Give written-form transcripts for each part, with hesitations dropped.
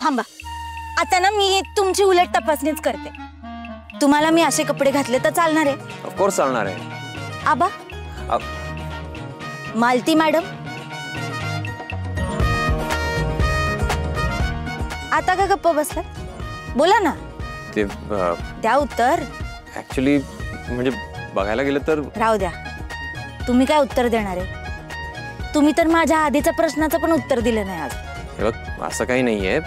थांबा, आता ना मी तुमची उलट तपासणीच करते. तुम्हाला मी असे कपडे घातले तर चालणार आहे? ऑफकोर्स चालणार आहे. आबा, मालती मॅडम, आता का गप्प बसलात? बोला ना. ते द्या उत्तर. ऍक्च्युली म्हणजे बघायला गेलं तर राहू द्या. तुम्ही काय उत्तर देणार आहे? तुम्ही तर माझ्या आधीच्या प्रश्नाचं पण उत्तर दिलं नाही आज. हे बघ, असं काही नाहीये.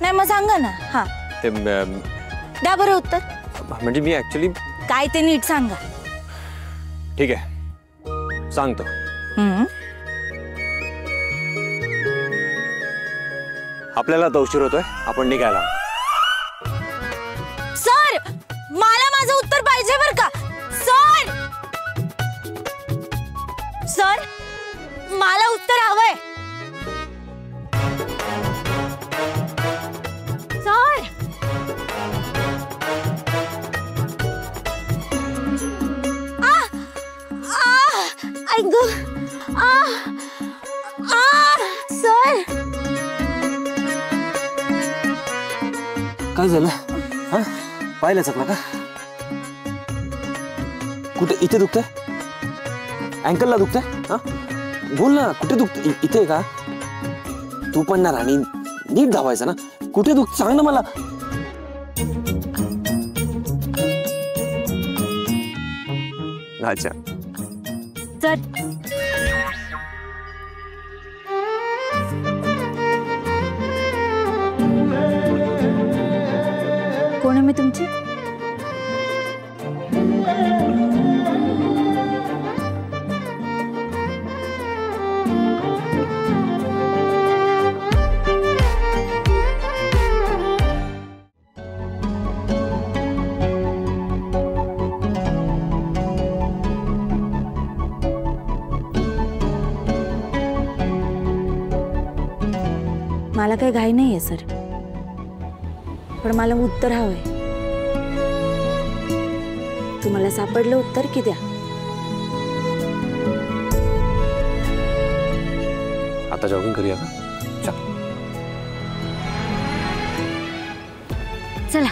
नाही मग सांगा ना. हा, ते द्या बरं उत्तर. म्हणजे मी ऍक्च्युली काय ते नीट सांगा. ठीक आहे, सांगतो. आपल्याला आता उशीर होतोय, आपण निघायला. सर, मला माझं उत्तर पाहिजे बर का. सर, सर, मला उत्तर हवंय. सर, ऐक सर. काय झालं? हा, पाहिलं चकला का? कुठे? इथे दुखतंय? अँकलला दुखतंय? हा, बोल ना, कुठे दुखत? इथे का? तू पण ना राणी, नीट धावायचं ना. कुठे दुखत सांग ना मला. अच्छा, सर, कोण आहे मी तुमची? मला काही घाई नाहीये सर, पण मला उत्तर हवंय. तुम्हाला सापडलं उत्तर की द्या. आता जॉगिंग करूया का? चला.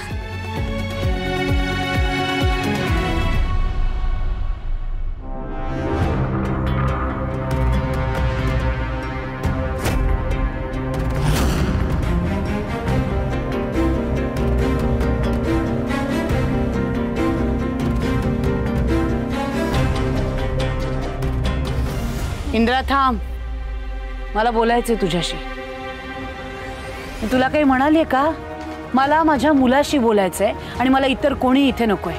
इंद्रा थांब, मला बोलायचंय तुझ्याशी. मी तुला काही म्हणालीये का? मला माझ्या मुलाशी बोलायचंय आणि मला इतर कोणी इथे नकोय.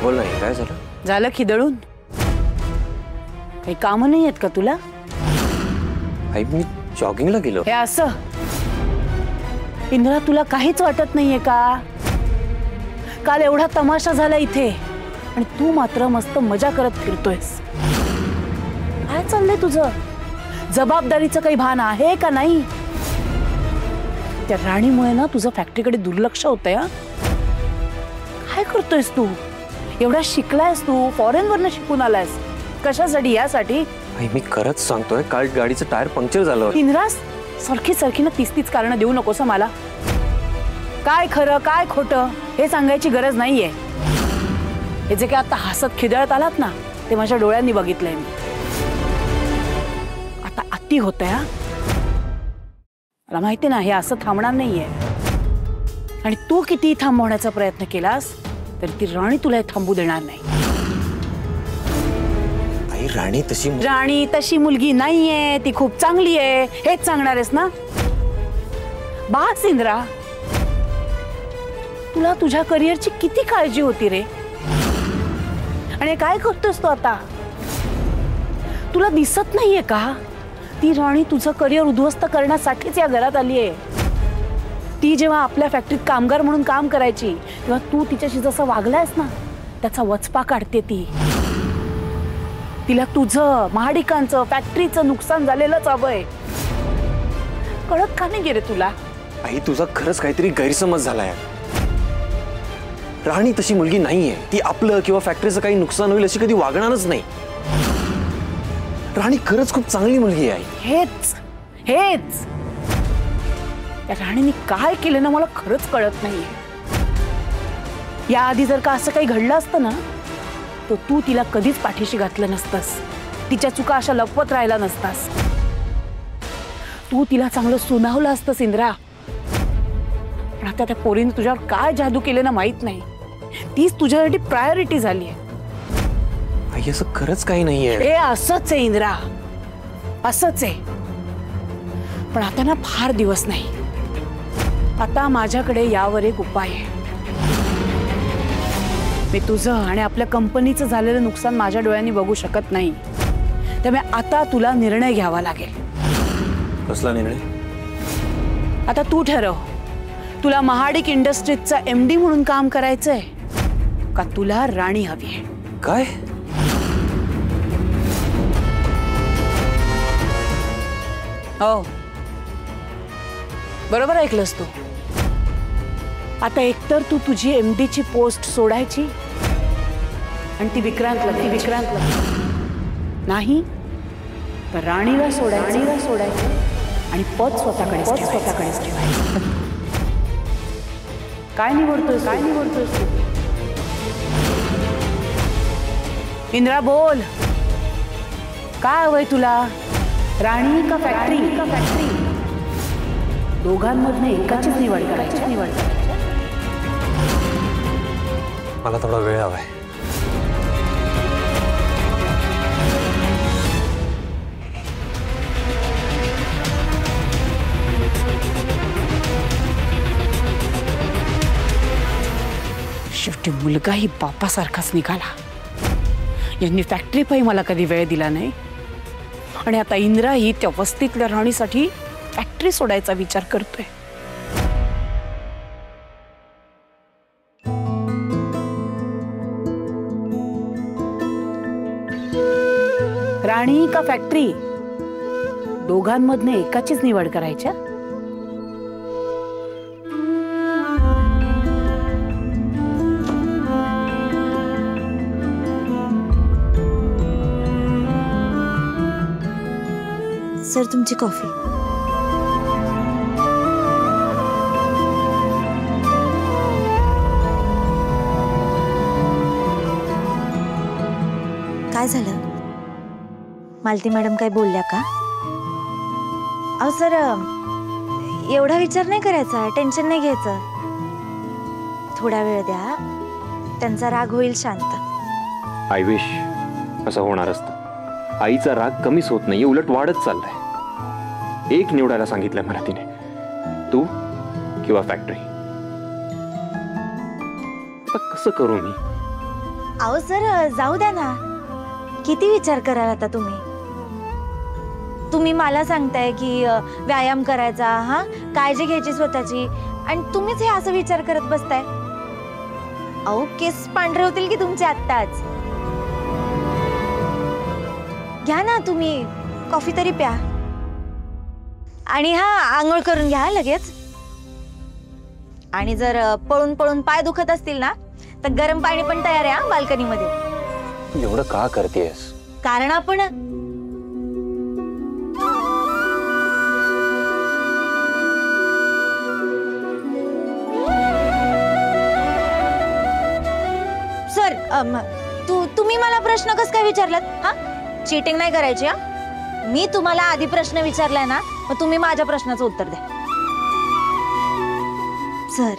बोल नाही, काय झालं? झालं खिदळून? काही काम नाही आहेत का तुला? आई, मी जॉगिंगला गेलो. हे असं इंद्रा, तुला काहीच वाटत नाहीये का? काल एवढा तमाशा झाला इथे आणि तू मात्र मस्त मजा करत फिरतोयस. काय चाललंय तुझं? जबाबदारीचं काही भान आहे का नाही? त्या राणीमुळे ना तुझं फॅक्टरीकडे दुर्लक्ष होतंय. काय करतोयस तू? एवढा शिकलायस तू, फॉरेन वरनं शिकून आलायस. कशासाठी? यासाठी? आई, मी खरंच सांगतोय, काल गाडीचं टायर पंक्चर झालं. इंद्रास, सारखी ना तीच कारणं देऊ नकोस मला. काय खरं काय खोटं हे सांगायची गरज नाहीये. हे जे काय आता हसत खिदळत आलात ना, ते माझ्या डोळ्यांनी बघितलंय मी. आता अति होतंय. हा, मला माहिती ना हे असं थांबणार नाहीये. आणि तू किती थांबवण्याचा प्रयत्न केलास तरी ती राणी तुला थांबू देणार नाही. राणी तशी मुलगी नाहीये, ती खूप चांगली आहे, हेच सांगणार आहेस ना? बास इंद्रा, तुला तुझ्या करिअरची किती काळजी होती रे. आणि काय करतोस तू आता? तुला दिसत नाहीये का? ती राणी तुझं करिअर उद्ध्वस्त करण्यासाठीच या घरात आली आहे. ती जेव्हा आपल्या फॅक्टरीत कामगार म्हणून काम करायची तेव्हा तू तिच्याशी जसं वागलायस ना, त्याचा वचपा काढते ती. तिला तुझं, महाडिकांचं, फॅक्टरीचं नुकसान झालेलंच हवंय. कळत का नाही गे रे तुला? आई तुझा खरंच काहीतरी गैरसमज झालाय. राणी तशी मुलगी नाहीये. ती आपलं किंवा फॅक्टरीचं काही नुकसान होईल अशी कधी वागणारच नाही. राणी खरंच खूप चांगली मुलगी आहे. हेच हेच त्या राणीने काय केलं ना मला खरंच कळत नाहीये. याआधी जर का असं काही घडलं असतं ना तर तू तिला कधीच पाठीशी घातलं नसतंस. तिच्या चुका अशा लपवत राहिला नसतास. तू तिला चांगलं सुनावलं असतंस इंद्रा. पण आता त्या पोरीने तुझ्यावर काय जादू केले ना माहित नाही. तीच तुझ्यासाठी प्रायोरिटी झाली आहे. आई असं खरंच काही नाहीये. हे असंच आहे इंद्रा, असंच आहे. पण आता ना फार दिवस नाही. आता माझ्याकडे यावर एक उपाय आहे. मी तुझं आणि आपल्या कंपनीचं झालेलं नुकसान माझ्या डोळ्यांनी बघू शकत नाही. त्यामुळे आता तुला निर्णय घ्यावा लागेल. कसला निर्णय? आता तू ठरव. तुला महाडिक इंडस्ट्रीजचा MD म्हणून काम करायचंय का तुला राणी हवी आहे? काय? हो बरोबर ऐकलंस तू. आता एकतर तू तुझी MD ची पोस्ट सोडायची आणि ती विक्रांतला नाही तर राणीला सोडायची आणि पद स्वतःकडेच ठेवायचं. काय निवडतोयस तू? इंद्रा बोल, काय हवंय तुला? राणी का फॅक्टरी? दोघांमधनं एकाचीच निवड करायची. मला थोडा वेळ हवाय. शेवटी मुलगाही बापासारखाच निघाला. यांनी फॅक्टरी पायी मला कधी वेळ दिला नाही आणि आता इंद्राही त्या वस्तीतल्या राणीसाठी फॅक्टरी सोडायचा विचार करतोय. राणी का फॅक्टरी? दोघांमधनं एकाचीच निवड करायच्या. सर तुमची कॉफी. काय झालं? मालती मॅडम काय बोलल्या का? अहो सर एवढा विचार नाही करायचा, टेन्शन नाही घ्यायचं. थोडा वेळ द्या, त्यांचा राग होईल शांत. आय विश असं होणार असतं. आईचा राग कमीच होत नाही, उलट वाढत चाललाय. एक निवडायला सांगितलंय मला तिने, तू किंवा फॅक्टरी. कसं करू मी? अहो सर जाऊ द्या ना, किती विचार कराल आता तुम्ही मला सांगताय की व्यायाम करायचा, हा काळजी घ्यायची स्वतःची, आणि तुम्हीच हे असं विचार करत बसताय. अहो केस पांढरे होतील की तुमचे आत्ताच. घ्या ना तुम्ही कॉफी तरी प्या, आणि हा आंघोळ करून घ्या लगेच. आणि जर पळून पळून पाय दुखत असतील ना तर गरम पाणी पण तयार आहे बाल्कनी मध्ये. एवढं का करतेस? कारण आपण सर तुम्ही मला प्रश्न कस काय विचारलात? हा चीटिंग नाही करायची. हा मी तुम्हाला आधी प्रश्न विचारलाय ना, मग तुम्ही माझ्या प्रश्नाचं उत्तर द्या. सर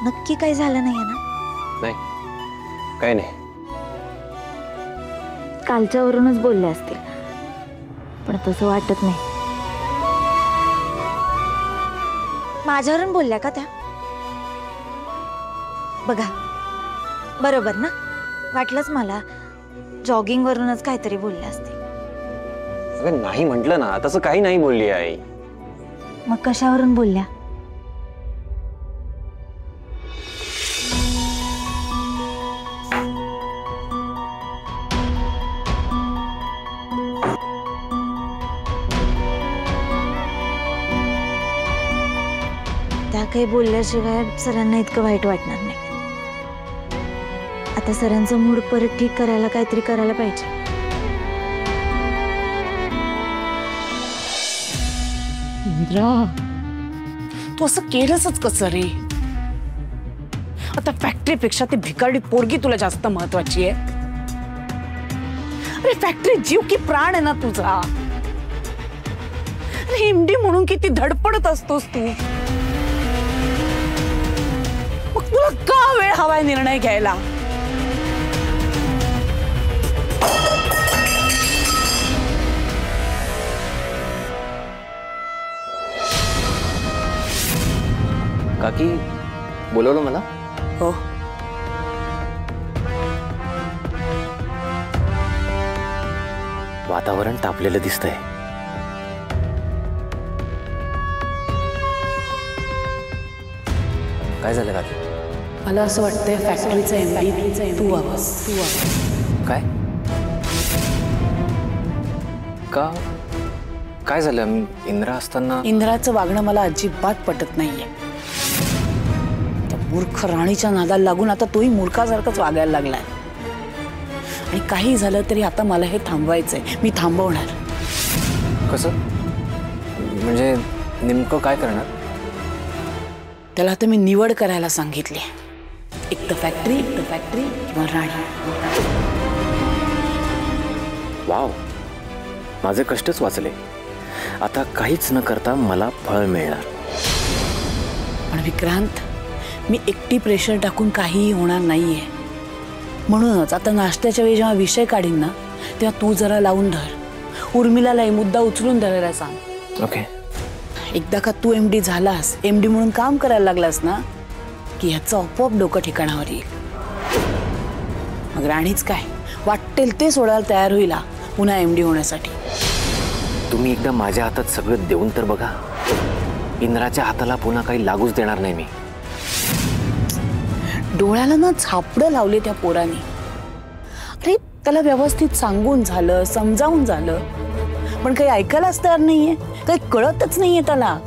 नक्की काही झालं नाहीये ना? नाही, काही नाही. कालच्यावरूनच बोलले असतील, पण तसं वाटत नाही. माझ्यावरून बोलल्या का त्या? बघा बरोबर ना, वाटलंच मला. जॉगिंग वरूनच काहीतरी बोलले असते. अगं नाही म्हटलं ना, तसं काही नाही बोलली आई. मग कशावरून बोलल्या? त्या काही बोलल्याशिवाय सरांना इतकं वाईट वाटणार नाही. आता सरांचा मूड परत ठीक करायला काहीतरी करायला पाहिजे. इंद्रा, तू असं केलंसच कसं रे? आता फॅक्टरीपेक्षा ती भिकारडी पोरगी तुला जास्त महत्वाची आहे. अरे फॅक्टरी जीव की प्राण आहे ना तुझा. अरे एमडी म्हणून किती धडपडत असतोस तू. मग तुला का वेळ हवाय निर्णय घ्यायला? काकी बोलवलं मला? हो, वातावरण तापलेलं दिसतंय. काय झालं काकी? मला असं वाटतंय फॅक्टरीचा एमडी तू आवाज. काय? का? काय झालं? इंद्रा असताना इंद्राचं वागणं मला अजिबात पटत नाहीये. त्या मूर्ख राणीच्या नादाला लागून आता तोही मूर्खासारखंच वागायला लागलाय. आणि काही झालं तरी आता मला हे थांबवायचंय. मी थांबवणार. कसं? म्हणजे नेमकं काय करणार? त्याला आता मी निवड करायला सांगितली. एक तर फॅक्टरी किंवा राणी. वाव, माझे कष्टच वाचले. आता काहीच न करता मला फळ मिळणार. पण विक्रांत, मी एकटी प्रेशर टाकून काहीही होणार नाहीये. म्हणूनच आता नाश्त्याच्या वेळी जेव्हा विषय काढीन ना, तेव्हा तू जरा लावून धर. उर्मिलालाही मुद्दा उचलून धरायला सांग. ओके. एकदा का तू एमडी झालास, एमडी म्हणून काम करायला लागलास ना, की ह्याचं आपोआप डोकं ठिकाणावर येईल. मग राणीच काय वाटेल ते सोडायला तयार होईल पुन्हा एमडी होण्यासाठी. तुम्ही एकदा माझ्या हातात सगळं देऊन तर बघा. इंद्राच्या हाताला पुन्हा काही लागूच देणार नाही मी. डोळ्याला ना झापडं लावले त्या पोराने. अरे त्याला व्यवस्थित सांगून झालं, समजावून झालं, पण काही ऐकायलाच तयार नाहीये. काही कळतच नाहीये त्याला.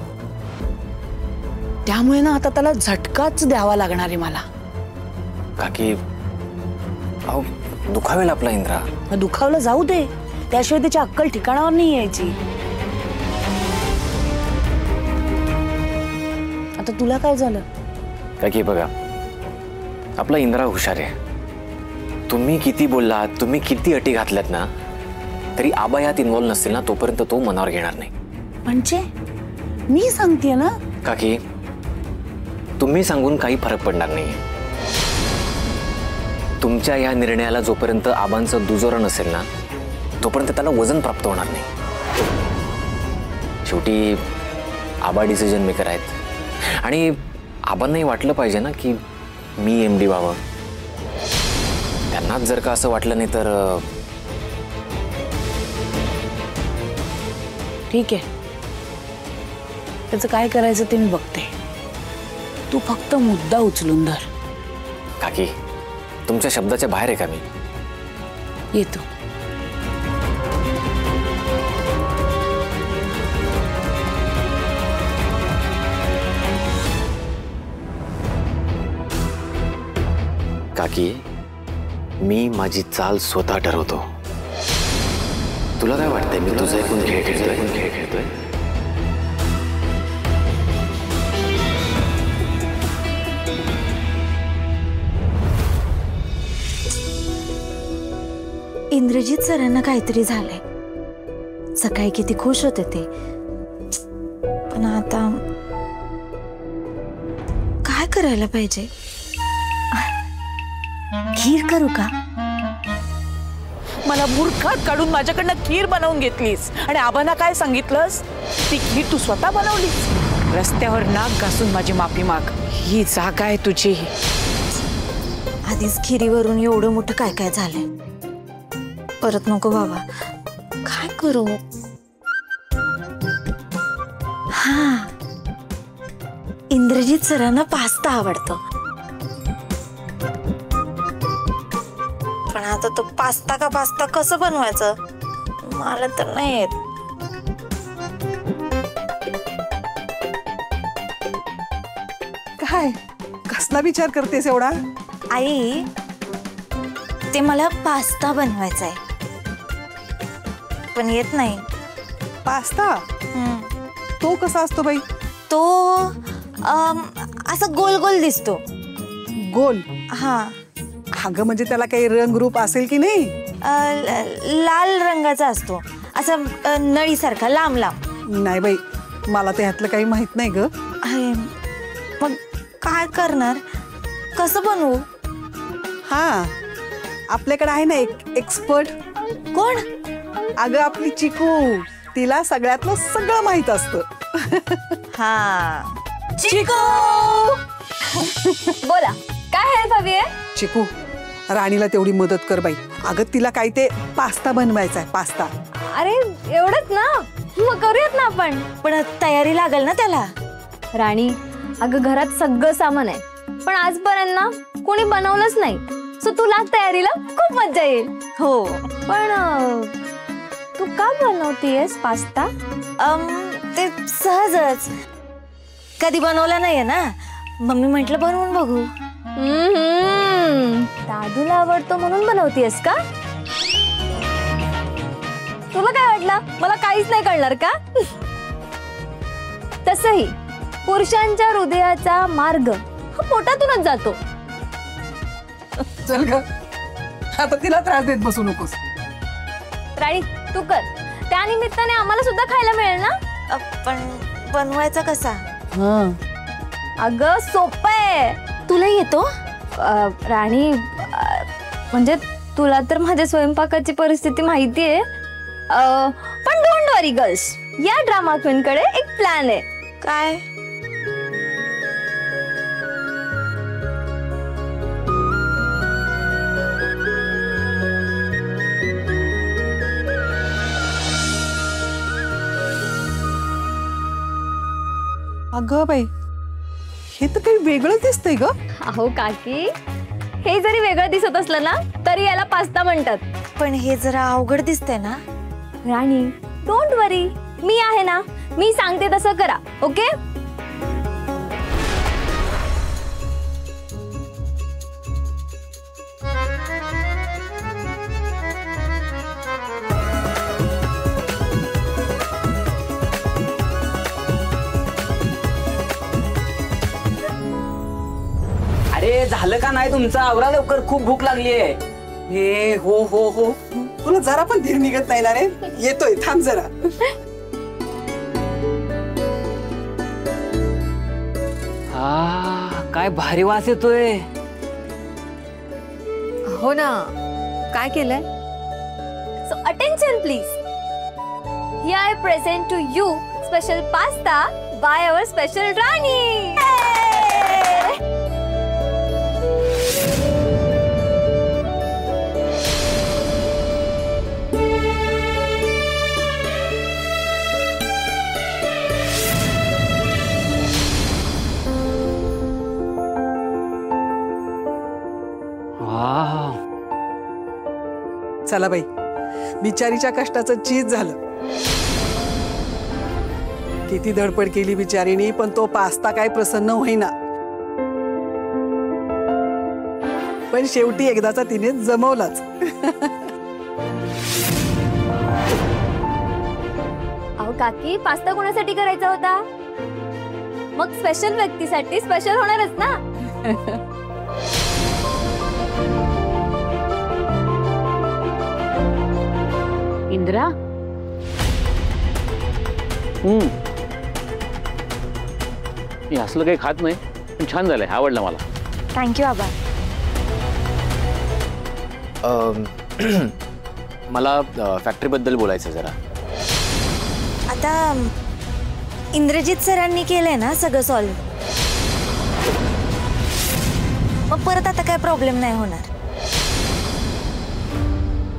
त्यामुळे ना आता त्याला झटकाच द्यावा लागणार आहे मला. काकी, अहो दुखावेल आपला इंद्रा. मग दुखावलं जाऊ दे, त्याशिवाय त्याची अक्कल ठिकाणावर नाही यायची. आता तुला काय झालं? काकी बघा, आपला इंद्रा हुशार आहे. तुम्ही किती बोललात, तुम्ही किती अटी घातल्यात ना, तरी आबा यात इन्व्हॉल्व नसतील ना, तोपर्यंत तो मनावर घेणार नाही. म्हणजे मी सांगतेय ना. काकी, तुम्ही सांगून काही फरक पडणार नाही. तुमच्या या निर्णयाला जोपर्यंत आबांचं दुजोरा नसेल ना, तोपर्यंत त्याला वजन प्राप्त होणार नाही. शेवटी आबा डिसिजन मेकर आहेत. आणि आबांनाही वाटलं पाहिजे ना की मी एमडी व्हावं. त्यांनाच जर का असं वाटलं नाही तर ठीक आहे, त्याचं काय करायचं ते मी बघते. तू फक्त मुद्दा उचलून धर. काकी, तुमच्या शब्दाच्या बाहेर आहे का मी? येतो. काकी, मी माझी चाल स्वतः ठरवतो. तुला काय वाटतंय मी तुझं ऐकून खेळ खेळतोय? इंद्रजीत सरांना काहीतरी झालंय. सकाळी किती खुश होते ते, पण आता काय करायला पाहिजे? खीर करू का? मला मूर्खात काढून माझ्याकडनं खीर बनवून घेतलीस आणि आबांना काय सांगितलंस? ती खीर तू स्वतः बनवलीस. रस्त्यावर नाक घासून माझी माफी माग. ही जागा आहे तुझी. आधीच खिरीवरून एवढं मोठं काय काय झालंय. परत नको बाबा. काय करू? हा, इंद्रजीत सरांना पास्ता आवडतो, पण आता तो पास्ता का पास्ता कसं बनवायचं मला तर नाही येत. काय कसला विचार करतेस एवढा? आई, ते मला पास्ता बनवायचा आहे, पण येत नाही. पास्ता हम्म. तो कसा असतो बाई? तो असा गोल गोल दिसतो. गोल? हा. अगं म्हणजे त्याला काही रंग रूप असेल की नाही? लाल रंगाचा असतो, असा नळीसारखा लांब लांब. नाही बाई, मला त्यातलं काही माहित नाही ग. आहे. मग काय करणार, कसं बनवू? हा, आपल्याकडे आहे ना एक एक्सपर्ट. कोण? अगं आपली चिकू, तिला सगळ्यातलं सगळं माहित असतं. हा, चिकू बोला, काय हेल्प हवी आहे? चिकू, राणीला तेवढी मदत कर बाई. अगं तिला काय ते पास्ता बनवायचा आहे, पास्ता. अरे एवढंच ना, मग करूयात ना आपण. पण तयारी लागेल ना त्याला. राणी, अगं घरात सगळं सामान आहे, पण आजपर्यंत ना कोणी बनवलंच नाही. सो तू लाग तयारीला, खूप मजा येईल. हो. पण तू का बनवतीयस पास्ता? ते सहजच, कधी बनवला नाहीये ना, मम्मी म्हटलं बनवून बघू. दादूला आवडतो म्हणून बनवतीयस का? तुला काय वाटलं, मला काहीच नाही कळणार का? तसही पुरुषांच्या हृदयाचा मार्ग हा पोटातूनच जातो. चल ग, आता तिला त्रास देत बसू नकोस. राणी तू कर, त्या निमित्ताने आम्हाला सुद्धा खायला मिळेल ना. पण बनवायचा कसा? अगं सोपं आहे. तुला येतो? राणी, म्हणजे तुला तर माझ्या स्वयंपाकाची परिस्थिती माहिती आहे. पण डोंट वरी गर्ल्स, या ड्रामा क्वीन कडे एक प्लॅन आहे. काय? अगं बाई, हे तर काही वेगळं दिसतंय ग. अहो काकी, हे जरी वेगळं दिसत असलं ना तरी याला पास्ता म्हणतात. पण हे जरा अवघड दिसतंय ना. राणी डोंट वरी, मी आहे ना, मी सांगते तसं करा. ओके? अरे झालं का नाही तुमचं? आवरा लवकर, खूप भूक लागली आहे. हे हो हो हो, तुला जरा पण धीर निघत नाही ना रे. येतोय, थांब जरा. काय भारी वास येतोय. हो ना, काय केलंय? So attention please. Here I present to you special pasta by our special Rani. चला बाई, बिचारीच्या कष्टाचं चीज झालं. किती धडपड केली बिचारीनी, पण तो पास्ता काय प्रसन्न होईना. पण शेवटी एकदाचा तिने जमवलाच. अहो काकी, पास्ता कोणासाठी करायचा होता? मग स्पेशल व्यक्तीसाठी स्पेशल होणारच ना. इंद्रा, मी असलं काही खात नाही, पण छान झालंय, आवडलं मला. थँक्यू आबा. मला फॅक्टरीबद्दल बोलायचं जरा. आता इंद्रजित सरांनी केलंय ना सगळं सॉल्व, मग परत आता काय प्रॉब्लेम नाही होणार.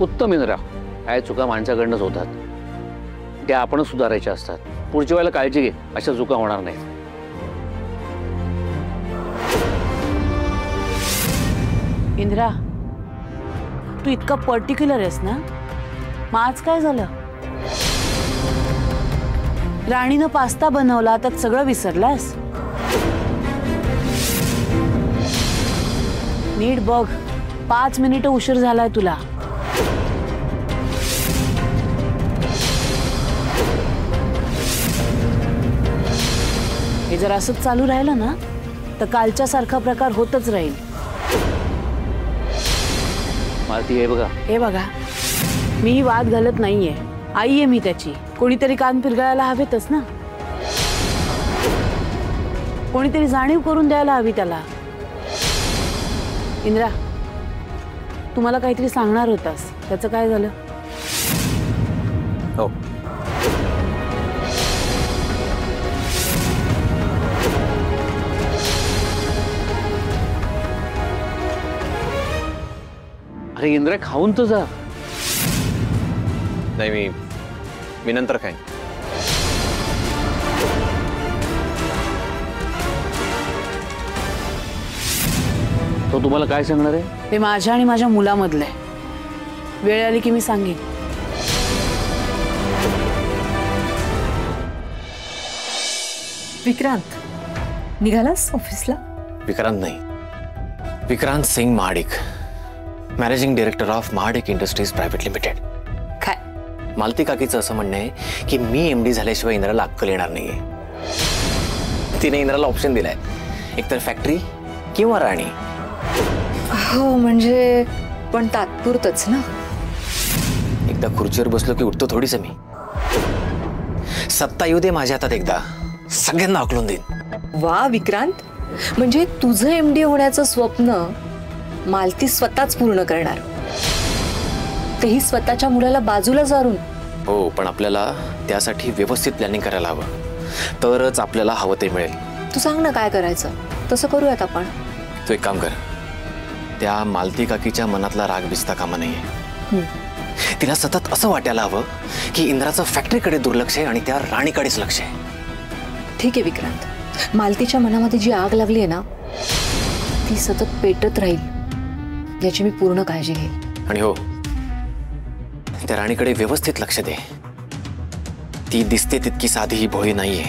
उत्तम इंद्रा, काय चुका माणसाकडनंच होतात, त्या आपणच सुधारायच्या असतात. पुढच्या वेळेला काळजी घे, अशा चुका होणार नाहीत. इंद्रा, तू इतका पर्टिक्युलर आहेस ना, मग आज काय झालं? राणीनं पास्ता बनवला, त्यात सगळं विसरलास? नीट बघ, 5 मिनिटं उशीर झालाय तुला. हे जर असंच चालू राहिलं ना तर कालच्या सारखा प्रकार होतच राहील. मालती हे बघा, हे बघा, मी वाद घालत नाहीये, आई आहे मी त्याची. कोणीतरी कान पिरगाळायला हवेतच ना, कोणीतरी जाणीव करून द्यायला हवी त्याला. इंद्रा, तुम्हाला काहीतरी सांगणार होतास, त्याचं काय झालं? हो, अरे इंद्रा खाऊन तर जा. नाही मी नंतर खाईन. तो तुम्हाला काय सांगणार आहे? ते माझ्या आणि माझ्या मुलामधलं आहे. वेळ आली की मी सांगेन. विक्रांत, निघालास ऑफिसला? विक्रांत नाही, Vikrant Singh Mahadik, managing director of Mahadik industries private limited. काय? मालती काकीचं असं म्हणणं आहे की मी MD झाल्याशिवाय इंद्राला अक्कल येणार नाहीये. तिने इंद्राला ऑप्शन दिलाय, एकतर फॅक्टरी किंवा राणी. हो म्हणजे पण तात्पुरतच ना. एकदा खुर्चीवर बसलो की उठतो थोडीच मी. सत्ता येऊ दे माझ्या हातात, एकदा सगळ्यांना आकलून देईन. वा विक्रांत, म्हणजे तुझं MD होण्याचं स्वप्न मालती स्वतःच पूर्ण करणार, तेही स्वतःच्या मुलाला बाजूला सारून. हो, पण आपल्याला त्यासाठी व्यवस्थित प्लॅनिंग करायला हवं, तरच आपल्याला हवं ते मिळेल. तू सांग ना काय करायचं, तसं करूयात आपण. तू एक काम कर, त्या मालती काकीच्या मनातला राग भिजता कामा नाहीये. तिला सतत असं वाटायला हवं की इंद्राचं फॅक्टरीकडे दुर्लक्ष आहे आणि त्या राणीकडेच लक्ष आहे. ठीक आहे विक्रांत, मालतीच्या मनामध्ये जी आग लागली आहे ना ती सतत पेटत राहील याची मी पूर्ण काळजी घेईन. आणि हो, त्या राणीकडे व्यवस्थित लक्ष दे. ती दिसते तितकी साधी ही भोळी नाहीये.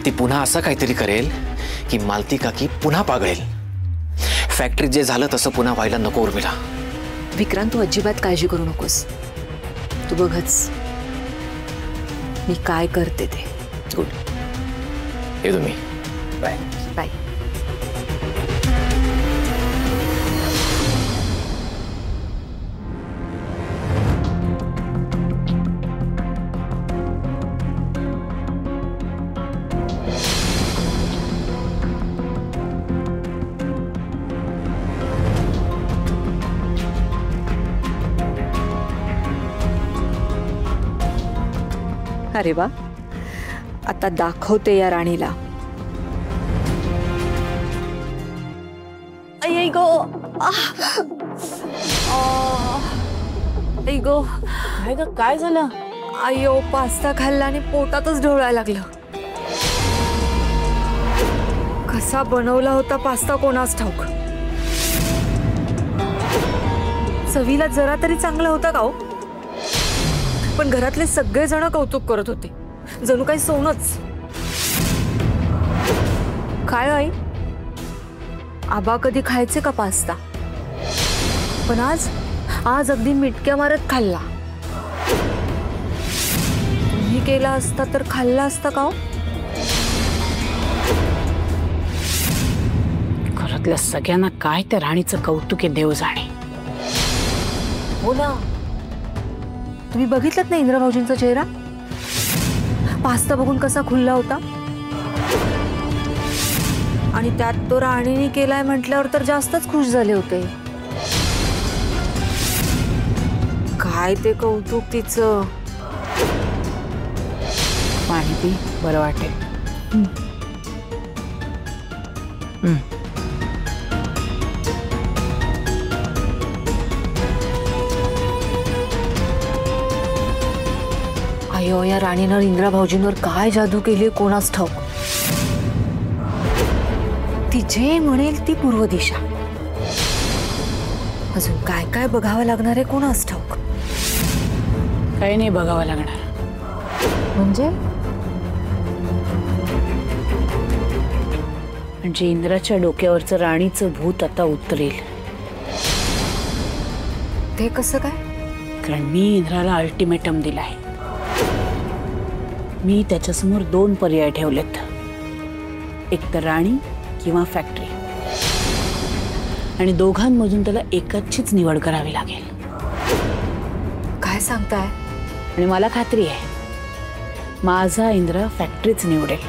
ती पुन्हा असं काहीतरी करेल की मालती काकी पुन्हा पागळेल. फॅक्टरीत जे झालं तसं पुन्हा व्हायला नको उर्मिला. विक्रांत, तू अजिबात काळजी करू नकोस. तू बघच मी काय करते ते. गुड, ये तुम्ही. Bye bye. अरे वा, आता दाखवते या राणीला. आई गो, आई गो, काय झालं? अय्यो, पास्ता खाल्ला आणि पोटातच ढवळायला लागलं. कसा बनवला होता पास्ता कोणास ठाऊक. चवीला जरा तरी चांगला होता का हो? पण घरातले सगळे जण कौतुक करत होते, जणू काही सोनच. काय आई, आबा कधी खायचे का पास्ता? पण आज अगदी मिटक्या मारत खाल्ला. तुम्ही केला असता तर खाल्ला असता का हो? घरातल्या सगळ्यांना काय त्या राणीचं कौतुक आहे, देव जाणे. हो ना, तुम्ही बघितलं ना इंद्रा भाऊजींचा चेहरा? पास्ता बघून कसा खुलला होता. आणि त्यात तो राणीने केलाय म्हटल्यावर तर जास्तच खुश झाले होते. काय ते कौतुक तिचं. पाणी पी, बरं वाटेल. अयो, या राणीनं इंद्रा भाऊजींवर काय जादू केली कोणास ठाऊक. ती जे म्हणेल ती पूर्व दिशा. अजून काय काय बघावं लागणार आहे कोणास ठाऊक. काही नाही बघावं लागणार. म्हणजे म्हणजे इंद्राच्या डोक्यावरचं राणीचं भूत आता उतरेल. ते कसं काय? कारण मी इंद्राला अल्टिमेटम दिलाय. मी त्याच्यासमोर 2 पर्याय ठेवलेत, एक तर राणी किंवा फॅक्टरी, आणि दोघांमधून त्याला एकाचीच निवड करावी लागेल. काय सांगताय? आणि मला खात्री आहे माझा इंद्र फॅक्टरीच निवडेल.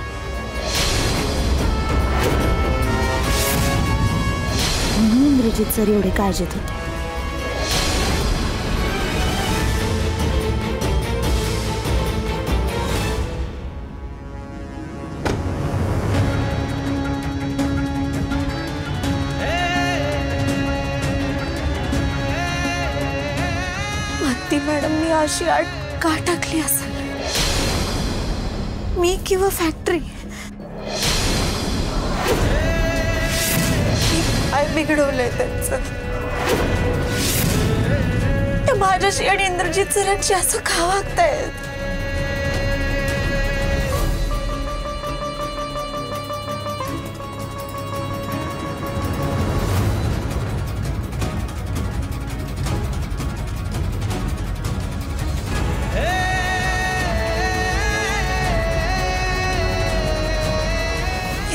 म्हणून इंद्रजित सर एवढे काळजीत होते. मालती मॅडमनी अशी अट का टाकली असेल? मी किंवा फॅक्टरी? काय बिघडवलंय त्यांचं? ते माझ्याशी आणि इंद्रजित सरांशी असं का वागतायत?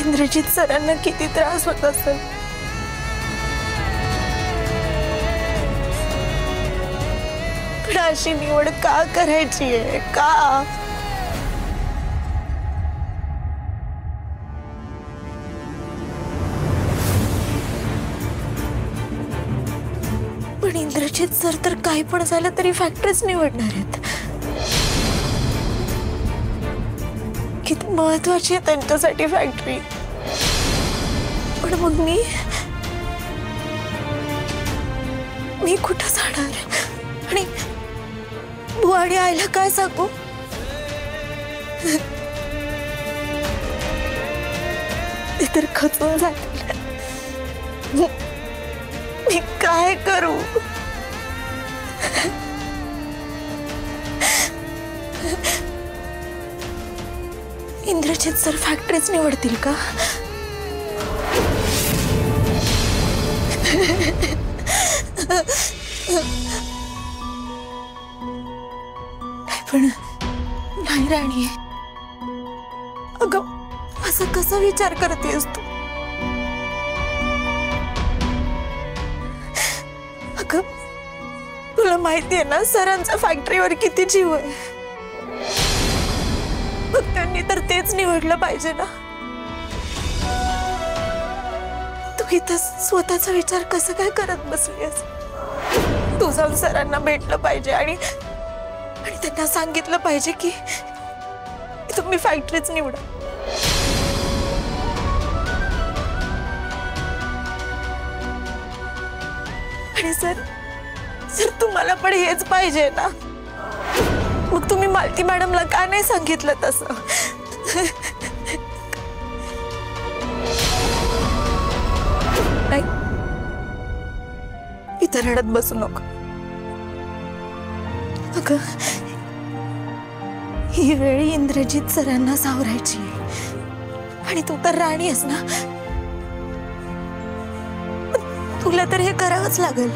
इंद्रजित सरांना किती त्रास होत असेल? पण अशी निवड का करायची आहे? का? पण इंद्रजित सर तर काही पण झालं तरी फॅक्टरीच निवडणार आहेत. किती महत्वाची आहे त्यांच्यासाठी फॅक्टरी. पण मग मी कुठं जाणार? आणि बुवा आणि आईला काय सांगू? ते तर खचून जातील. मी काय करू? इंद्रजित सर फॅक्टरीच निवडतील का? पण नाही राणी, अगं असं कसं विचार करतेस तू? अगं तुला माहितीये ना सरांचा फॅक्टरीवर किती जीव आहे. मग त्यांनी तर तेच निवडलं पाहिजे ना. तू इथं स्वतःचा विचार कसं काय करत बसलीस? तू जाऊन सरांना भेटलं पाहिजे आणि त्यांना सांगितलं पाहिजे की तुम्ही फॅक्टरीच निवडा. आणि सर तुम्हाला पण हेच पाहिजे ना, मग तुम्ही मालती मॅडमला का नाही सांगितलं तसं? नाही, इथं रडत बसू नको. अगं ही वेळी इंद्रजित सरांना सावरायची आणि तू तर राणी आहेस ना, तुला तर हे करावंच लागेल.